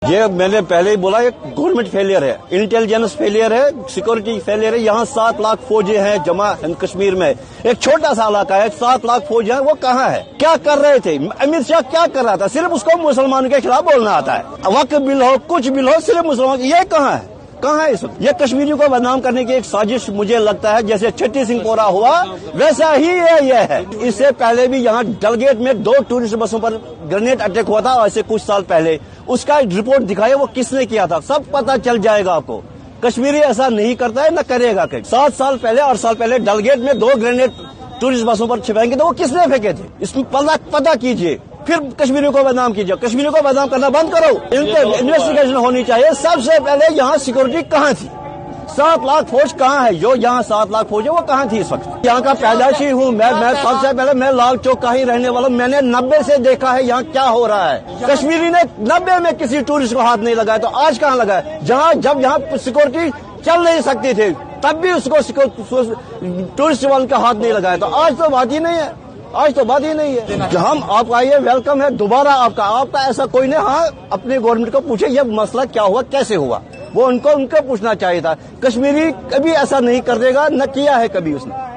یہ میں نے پہلے ہی بولا یہ گورنمنٹ فیلئر ہے، انٹیلیجنس فیلئر ہے، سیکورٹی فیلئر ہے۔ یہاں 7 لاکھ فوجی ہیں جمع کشمیر میں، ایک چھوٹا سا علاقہ ہے، 7 لاکھ فوجی ہیں، وہ کہاں ہے؟ کیا کر رہے تھے؟ امت شاہ کیا کر رہا تھا؟ صرف اس کو مسلمان کے خلاف بولنا آتا ہے، وقت بل ہو کچھ بل ہو، صرف مسلمان۔ یہ کہاں ہے؟ کہاں ہے اس وقت؟ یہ کشمیریوں کو بدنام کرنے کی ایک سازش مجھے لگتا ہے، جیسے چھٹی سنگھ پورا ہوا ویسا ہی یہ ہے۔ اس سے پہلے بھی یہاں ڈلگیٹ میں 2 ٹورسٹ بسوں پر گرینیڈ اٹیک ہوا تھا ایسے کچھ سال پہلے، اس کا رپورٹ دکھائے وہ کس نے کیا تھا، سب پتہ چل جائے گا آپ کو۔ کشمیری ایسا نہیں کرتا ہے، نہ کرے گا۔ 7 سال پہلے 8 سال پہلے ڈلگیٹ میں 2 گرینیڈ ٹورسٹ بسوں پر چھپائیں گے تو وہ کس نے پھینکے تھے؟ اس میں پتہ کیجئے، پھر کشمیریوں کو بدنام کیجئے۔ کشمیریوں کو بدنام کرنا بند کرو، ان پہ انویسٹیگیشن ہونی چاہیے۔ سب سے پہلے یہاں سیکورٹی کہاں تھی؟ 7 لاکھ فوج کہاں ہے؟ جو یہاں 7 لاکھ فوج ہے وہ کہاں تھی اس وقت؟ یہاں کا پیدائشی ہوں میں سب سے پہلے میں لال چوک کا ہی رہنے والا ہوں۔ میں نے 90 سے دیکھا ہے یہاں کیا ہو رہا ہے۔ کشمیری نے 90 میں کسی ٹورسٹ کو ہاتھ نہیں لگایا تو آج کہاں لگا ہے؟ جب یہاں سیکورٹی چل نہیں سکتی تھی تب بھی اس کو ٹورسٹ والوں کا ہاتھ نہیں لگایا، تو آج تو بات ہی نہیں ہے، آج تو بات ہی نہیں ہے۔ ہم آپ آئیے، ویلکم ہے دوبارہ آپ کا ایسا کوئی نہیں۔ ہاں اپنے گورنمنٹ کو پوچھے یہ مسئلہ کیا ہوا، کیسے ہوا، وہ ان کو پوچھنا چاہیے تھا۔ کشمیری کبھی ایسا نہیں کر دے گا، نہ کیا ہے کبھی اس نے۔